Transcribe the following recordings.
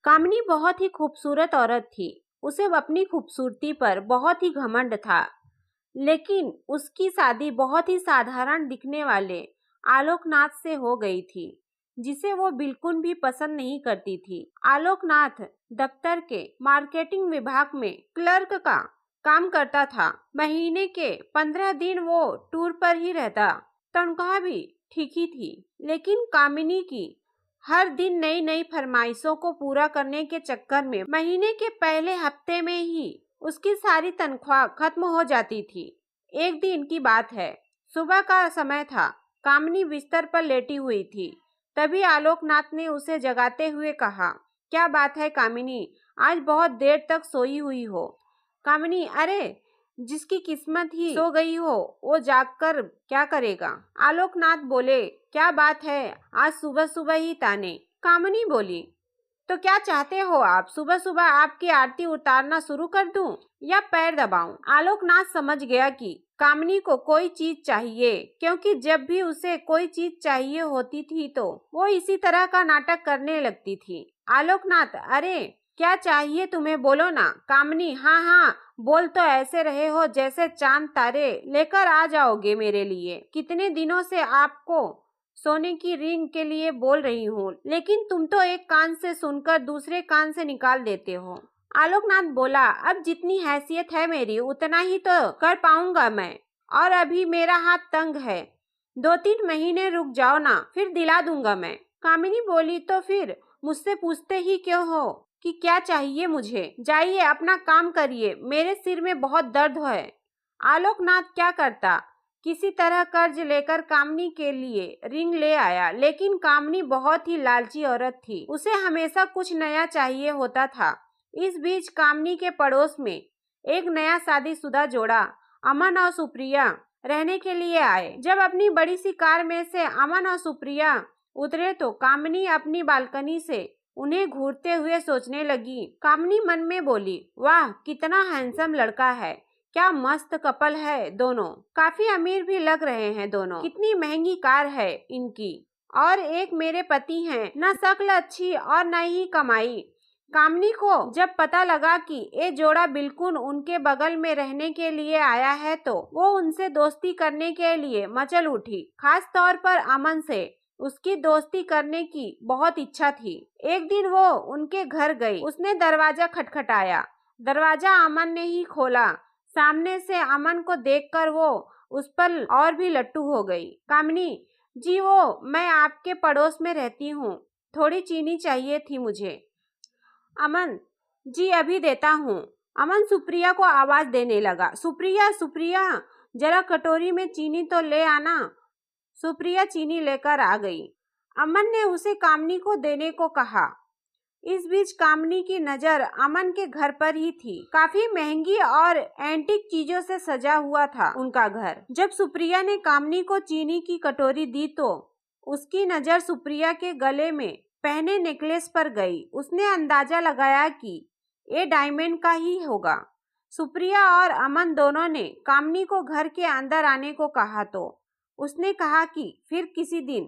कामिनी बहुत ही खूबसूरत औरत थी। उसे अपनी खूबसूरती पर बहुत ही घमंड था, लेकिन उसकी शादी बहुत ही साधारण दिखने वाले आलोकनाथ से हो गई थी, जिसे वो बिल्कुल भी पसंद नहीं करती थी। आलोकनाथ दफ्तर के मार्केटिंग विभाग में क्लर्क का काम करता था। महीने के 15 दिन वो टूर पर ही रहता। तनख्वाह भी ठीक ही थी, लेकिन कामिनी की हर दिन नई नई फरमाइशों को पूरा करने के चक्कर में महीने के पहले हफ्ते में ही उसकी सारी तनख्वाह खत्म हो जाती थी। एक दिन की बात है, सुबह का समय था। कामिनी बिस्तर पर लेटी हुई थी। तभी आलोकनाथ ने उसे जगाते हुए कहा, क्या बात है कामिनी, आज बहुत देर तक सोई हुई हो। कामिनी, अरे जिसकी किस्मत ही सो गई हो वो जागकर क्या करेगा। आलोकनाथ बोले, क्या बात है, आज सुबह सुबह ही ताने। कामिनी बोली, तो क्या चाहते हो आप, सुबह सुबह आपकी आरती उतारना शुरू कर दूं या पैर दबाऊं। आलोकनाथ समझ गया कि कामिनी को कोई चीज चाहिए, क्योंकि जब भी उसे कोई चीज चाहिए होती थी तो वो इसी तरह का नाटक करने लगती थी। आलोकनाथ, अरे क्या चाहिए तुम्हें, बोलो ना। कामिनी, हाँ हाँ, बोल तो ऐसे रहे हो जैसे चांद तारे लेकर आ जाओगे मेरे लिए। कितने दिनों से आपको सोने की रिंग के लिए बोल रही हूँ, लेकिन तुम तो एक कान से सुनकर दूसरे कान से निकाल देते हो। आलोकनाथ बोला, अब जितनी हैसियत है मेरी उतना ही तो कर पाऊंगा मैं, और अभी मेरा हाथ तंग है। 2-3 महीने रुक जाओ ना, फिर दिला दूंगा मैं। कामिनी बोली, तो फिर मुझसे पूछते ही क्यों हो कि क्या चाहिए मुझे। जाइए अपना काम करिए, मेरे सिर में बहुत दर्द है। आलोकनाथ क्या करता, किसी तरह कर्ज लेकर कामिनी के लिए रिंग ले आया, लेकिन कामिनी बहुत ही लालची औरत थी। उसे हमेशा कुछ नया चाहिए होता था। इस बीच कामिनी के पड़ोस में एक नया शादीशुदा जोड़ा अमन और सुप्रिया रहने के लिए आए। जब अपनी बड़ी सी कार में से अमन और सुप्रिया उतरे तो कामिनी अपनी बालकनी से उन्हें घूरते हुए सोचने लगी। कामिनी मन में बोली, वाह कितना हैंडसम लड़का है, क्या मस्त कपल है दोनों, काफी अमीर भी लग रहे हैं दोनों, कितनी महंगी कार है इनकी, और एक मेरे पति हैं, न शक्ल अच्छी और न ही कमाई। कामिनी को जब पता लगा कि ये जोड़ा बिल्कुल उनके बगल में रहने के लिए आया है तो वो उनसे दोस्ती करने के लिए मचल उठी। खास तौर पर अमन से उसकी दोस्ती करने की बहुत इच्छा थी। एक दिन वो उनके घर गई। उसने दरवाजा खटखटाया। दरवाजा अमन ने ही खोला। सामने से अमन को देखकर वो उस पर और भी लट्टू हो गई। कामिनी जी, वो मैं आपके पड़ोस में रहती हूँ, थोड़ी चीनी चाहिए थी मुझे। अमन जी, अभी देता हूँ। अमन सुप्रिया को आवाज देने लगा, सुप्रिया सुप्रिया, जरा कटोरी में चीनी तो ले आना। सुप्रिया चीनी लेकर आ गई। अमन ने उसे कामिनी को देने को कहा। इस बीच कामिनी की नजर अमन के घर पर ही थी। काफी महंगी और एंटीक चीजों से सजा हुआ था उनका घर। जब सुप्रिया ने कामिनी को चीनी की कटोरी दी तो उसकी नजर सुप्रिया के गले में पहने नेकलेस पर गई। उसने अंदाजा लगाया कि ये डायमंड का ही होगा। सुप्रिया और अमन दोनों ने कामिनी को घर के अंदर आने को कहा तो उसने कहा कि फिर किसी दिन।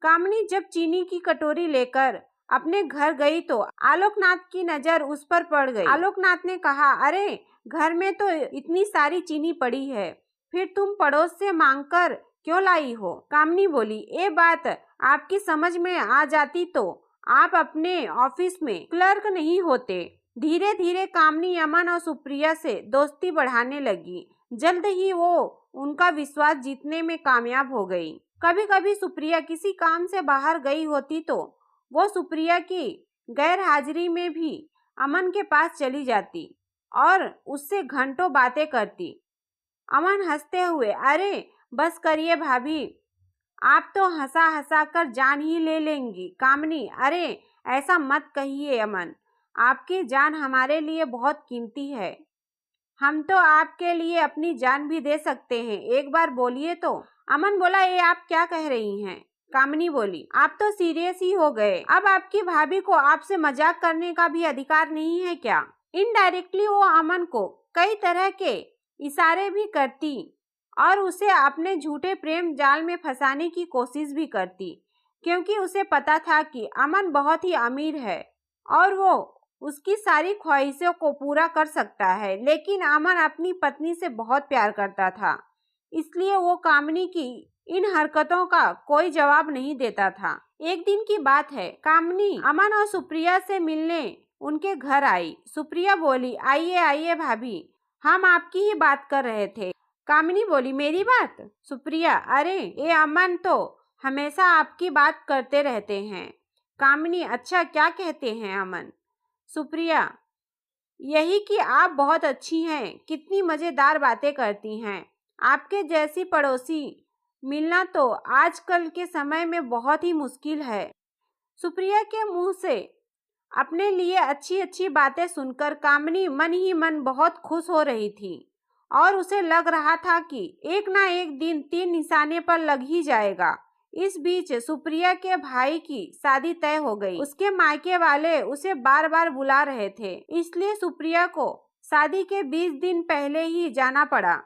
कामिनी जब चीनी की कटोरी लेकर अपने घर गई तो आलोकनाथ की नजर उस पर पड़ गई। आलोकनाथ ने कहा, अरे घर में तो इतनी सारी चीनी पड़ी है, फिर तुम पड़ोस से मांगकर क्यों लाई हो। कामिनी बोली, ये बात आपकी समझ में आ जाती तो आप अपने ऑफिस में क्लर्क नहीं होते। धीरे धीरे कामिनी अमन और सुप्रिया से दोस्ती बढ़ाने लगी। जल्द ही वो उनका विश्वास जीतने में कामयाब हो गई। कभी कभी सुप्रिया किसी काम से बाहर गई होती तो वो सुप्रिया की गैर हाजिरी में भी अमन के पास चली जाती और उससे घंटों बातें करती। अमन हंसते हुए, अरे बस करिए भाभी, आप तो हंसा हंसा कर जान ही ले लेंगी। कामिनी, अरे ऐसा मत कहिए अमन, आपकी जान हमारे लिए बहुत कीमती है, हम तो आपके लिए अपनी जान भी दे सकते हैं, एक बार बोलिए तो। अमन बोला, ये आप क्या कह रही हैं। कामिनी बोली, आप तो सीरियस ही हो गए, अब आपकी भाभी को आपसे मजाक करने का भी अधिकार नहीं है क्या। इनडायरेक्टली वो अमन को कई तरह के इशारे भी करती और उसे अपने झूठे प्रेम जाल में फंसाने की कोशिश भी करती, क्योंकि उसे पता था कि अमन बहुत ही अमीर है और वो उसकी सारी ख्वाहिशों को पूरा कर सकता है। लेकिन अमन अपनी पत्नी से बहुत प्यार करता था, इसलिए वो कामिनी की इन हरकतों का कोई जवाब नहीं देता था। एक दिन की बात है, कामिनी अमन और सुप्रिया से मिलने उनके घर आई। सुप्रिया बोली, आइए आइए भाभी, हम आपकी ही बात कर रहे थे। कामिनी बोली, मेरी बात? सुप्रिया, अरे ये अमन तो हमेशा आपकी बात करते रहते हैं। कामिनी, अच्छा क्या कहते हैं अमन? सुप्रिया, यही कि आप बहुत अच्छी हैं, कितनी मज़ेदार बातें करती हैं। आपके जैसी पड़ोसी मिलना तो आजकल के समय में बहुत ही मुश्किल है। सुप्रिया के मुंह से अपने लिए अच्छी अच्छी बातें सुनकर कामिनी मन ही मन बहुत खुश हो रही थी और उसे लग रहा था कि एक ना एक दिन तीर निशाने पर लग ही जाएगा। इस बीच सुप्रिया के भाई की शादी तय हो गई। उसके मायके वाले उसे बार बार बुला रहे थे, इसलिए सुप्रिया को शादी के 20 दिन पहले ही जाना पड़ा।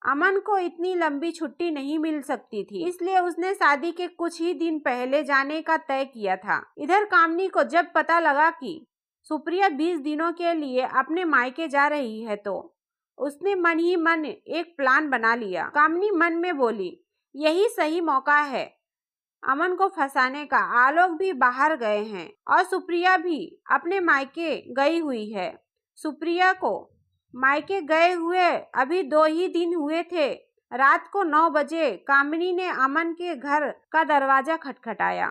अमन को इतनी लंबी छुट्टी नहीं मिल सकती थी, इसलिए उसने शादी के कुछ ही दिन पहले जाने का तय किया था। इधर कामिनी को जब पता लगा कि सुप्रिया 20 दिनों के लिए अपने मायके जा रही है तो उसने मन ही मन एक प्लान बना लिया। कामिनी मन में बोली, यही सही मौका है अमन को फंसाने का। आलोक भी बाहर गए हैं और सुप्रिया भी अपने मायके गई हुई है। सुप्रिया को मायके गए हुए अभी 2 ही दिन हुए थे। रात को 9 बजे कामिनी ने अमन के घर का दरवाजा खटखटाया।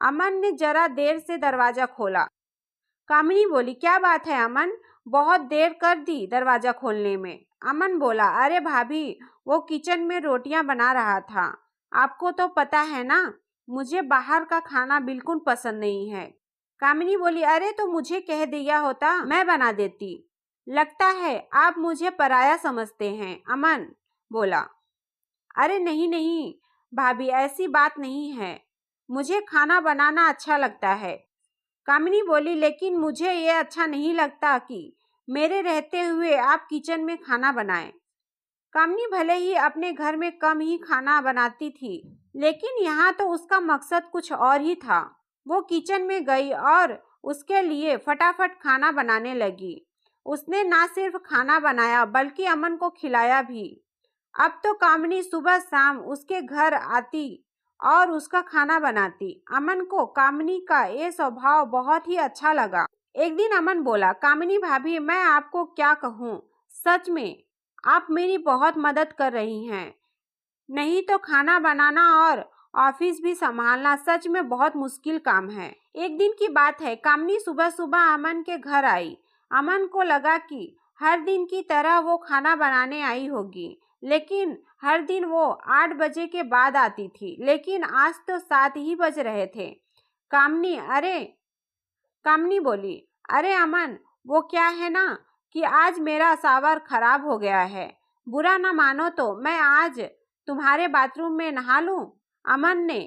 अमन ने जरा देर से दरवाजा खोला। कामिनी बोली, क्या बात है अमन, बहुत देर कर दी दरवाजा खोलने में। अमन बोला, अरे भाभी, वो किचन में रोटियां बना रहा था। आपको तो पता है ना, मुझे बाहर का खाना बिल्कुल पसंद नहीं है। कामिनी बोली, अरे तो मुझे कह दिया होता, मैं बना देती। लगता है आप मुझे पराया समझते हैं, अमन बोला। अरे नहीं नहीं भाभी, ऐसी बात नहीं है, मुझे खाना बनाना अच्छा लगता है। कामिनी बोली, लेकिन मुझे ये अच्छा नहीं लगता कि मेरे रहते हुए आप किचन में खाना बनाएं। कामिनी भले ही अपने घर में कम ही खाना बनाती थी, लेकिन यहाँ तो उसका मकसद कुछ और ही था। वो किचन में गई और उसके लिए फटाफट खाना बनाने लगी। उसने ना सिर्फ खाना बनाया बल्कि अमन को खिलाया भी। अब तो कामिनी सुबह शाम उसके घर आती और उसका खाना बनाती। अमन को कामिनी का ये स्वभाव बहुत ही अच्छा लगा। एक दिन अमन बोला, कामिनी भाभी, मैं आपको क्या कहूँ, सच में आप मेरी बहुत मदद कर रही हैं। नहीं तो खाना बनाना और ऑफिस भी संभालना सच में बहुत मुश्किल काम है। एक दिन की बात है, कामिनी सुबह सुबह अमन के घर आई। अमन को लगा कि हर दिन की तरह वो खाना बनाने आई होगी, लेकिन हर दिन वो 8 बजे के बाद आती थी, लेकिन आज तो 7 ही बज रहे थे। कामिनी बोली, अरे अमन, वो क्या है ना कि आज मेरा शावर खराब हो गया है। बुरा ना मानो तो मैं आज तुम्हारे बाथरूम में नहा लूं? अमन ने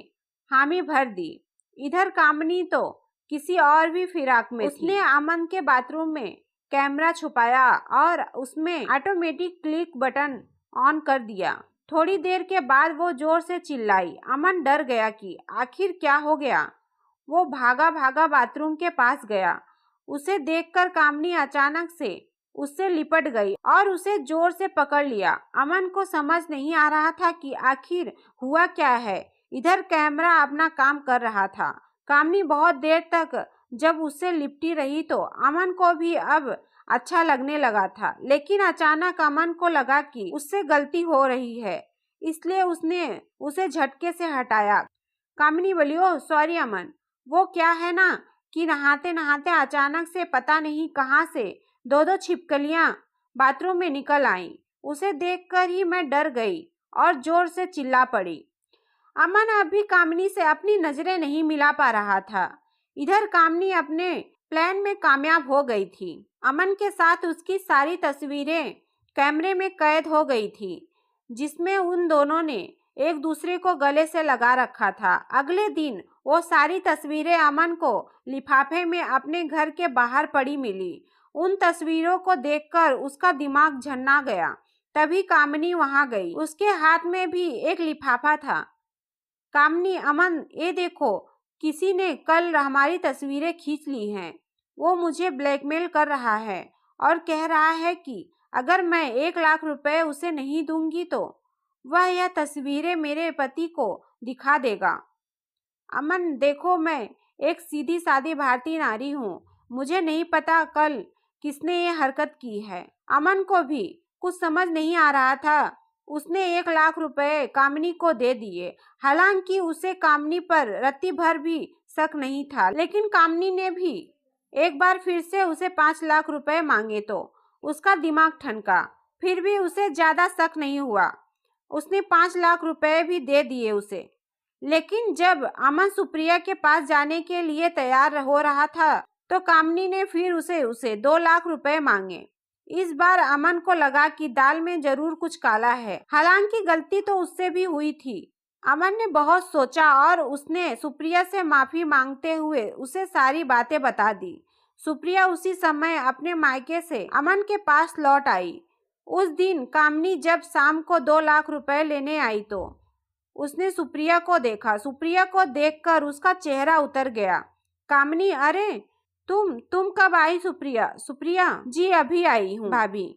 हामी भर दी। इधर कामिनी तो किसी और भी फिराक में उसने अमन के बाथरूम में कैमरा छुपाया और उसमें ऑटोमेटिक क्लिक बटन ऑन कर दिया। थोड़ी देर के बाद वो जोर से चिल्लाई। अमन डर गया कि आखिर क्या हो गया। वो भागा भागा बाथरूम के पास गया। उसे देखकर कामिनी अचानक से उससे लिपट गई और उसे जोर से पकड़ लिया। अमन को समझ नहीं आ रहा था कि आखिर हुआ क्या है। इधर कैमरा अपना काम कर रहा था। कामिनी बहुत देर तक जब उससे लिपटी रही तो अमन को भी अब अच्छा लगने लगा था, लेकिन अचानक अमन को लगा कि उससे गलती हो रही है, इसलिए उसने उसे झटके से हटाया। कामिनी बोली, ओह सॉरी अमन, वो क्या है ना कि नहाते नहाते अचानक से पता नहीं कहां से 2 छिपकलियां बाथरूम में निकल आईं। उसे देखकर ही मैं डर गई और जोर से चिल्ला पड़ी। अमन अभी कामिनी से अपनी नजरें नहीं मिला पा रहा था। इधर कामिनी अपने प्लान में कामयाब हो गई थी। अमन के साथ उसकी सारी तस्वीरें कैमरे में कैद हो गई थी, जिसमें उन दोनों ने एक दूसरे को गले से लगा रखा था। अगले दिन वो सारी तस्वीरें अमन को लिफाफे में अपने घर के बाहर पड़ी मिली। उन तस्वीरों को देखकर उसका दिमाग झन्ना गया। तभी कामिनी वहां गई। उसके हाथ में भी एक लिफाफा था। कामिनी, अमन, ये देखो, किसी ने कल हमारी तस्वीरें खींच ली हैं। वो मुझे ब्लैकमेल कर रहा है और कह रहा है कि अगर मैं 1 लाख रुपए उसे नहीं दूंगी तो वह यह तस्वीरें मेरे पति को दिखा देगा। अमन देखो, मैं एक सीधी सादी भारतीय नारी हूँ। मुझे नहीं पता कल किसने ये हरकत की है। अमन को भी कुछ समझ नहीं आ रहा था। उसने 1 लाख रुपए कामिनी को दे दिए। हालांकि उसे कामिनी पर रत्ती भर भी शक नहीं था, लेकिन कामिनी ने भी एक बार फिर से उसे 5 लाख रुपए मांगे तो उसका दिमाग ठनका। फिर भी उसे ज्यादा शक नहीं हुआ। उसने 5 लाख रुपए भी दे दिए उसे। लेकिन जब अमन सुप्रिया के पास जाने के लिए तैयार हो रहा था तो कामिनी ने फिर उसे 2 लाख रुपए मांगे। इस बार अमन को लगा कि दाल में जरूर कुछ काला है। हालांकि गलती तो उससे भी हुई थी। अमन ने बहुत सोचा और उसने सुप्रिया से माफी मांगते हुए उसे सारी बातें बता दी। सुप्रिया उसी समय अपने मायके से अमन के पास लौट आई। उस दिन कामिनी जब शाम को 2 लाख रुपए लेने आई तो उसने सुप्रिया को देखा। सुप्रिया को देखकर उसका चेहरा उतर गया। कामिनी, अरे तुम कब आई? सुप्रिया सुप्रिया जी अभी आई हूँ भाभी।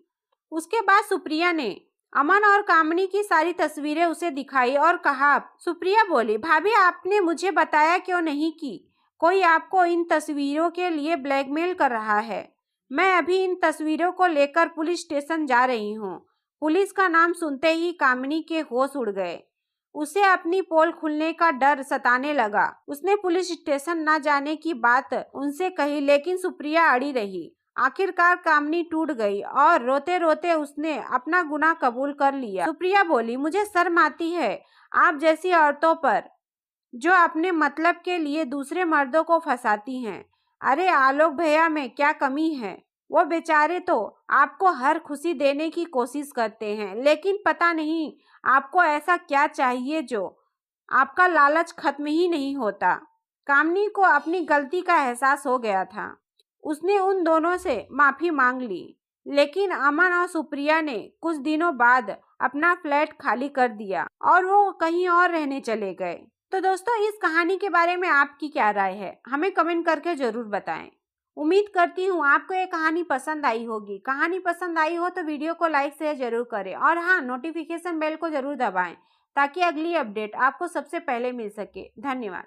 उसके बाद सुप्रिया ने अमन और कामिनी की सारी तस्वीरें उसे दिखाई और कहा। सुप्रिया बोली, भाभी आपने मुझे बताया क्यों नहीं कि कोई आपको इन तस्वीरों के लिए ब्लैकमेल कर रहा है। मैं अभी इन तस्वीरों को लेकर पुलिस स्टेशन जा रही हूँ। पुलिस का नाम सुनते ही कामिनी के होश उड़ गए। उसे अपनी पोल खुलने का डर सताने लगा। उसने पुलिस स्टेशन न जाने की बात उनसे कही, लेकिन सुप्रिया अड़ी रही। आखिरकार कामिनी टूट गई और रोते रोते उसने अपना गुनाह कबूल कर लिया। सुप्रिया बोली, मुझे शर्म आती है आप जैसी औरतों पर जो अपने मतलब के लिए दूसरे मर्दों को फंसाती हैं। अरे आलोक भैया में क्या कमी है? वो बेचारे तो आपको हर खुशी देने की कोशिश करते हैं, लेकिन पता नहीं आपको ऐसा क्या चाहिए जो आपका लालच खत्म ही नहीं होता। कामिनी को अपनी गलती का एहसास हो गया था। उसने उन दोनों से माफी मांग ली, लेकिन अमन और सुप्रिया ने कुछ दिनों बाद अपना फ्लैट खाली कर दिया और वो कहीं और रहने चले गए। तो दोस्तों, इस कहानी के बारे में आपकी क्या राय है? हमें कमेंट करके जरूर बताएं। उम्मीद करती हूँ आपको ये कहानी पसंद आई होगी। कहानी पसंद आई हो तो वीडियो को लाइक शेयर जरूर करें और हाँ, नोटिफिकेशन बेल को जरूर दबाएं ताकि अगली अपडेट आपको सबसे पहले मिल सके। धन्यवाद।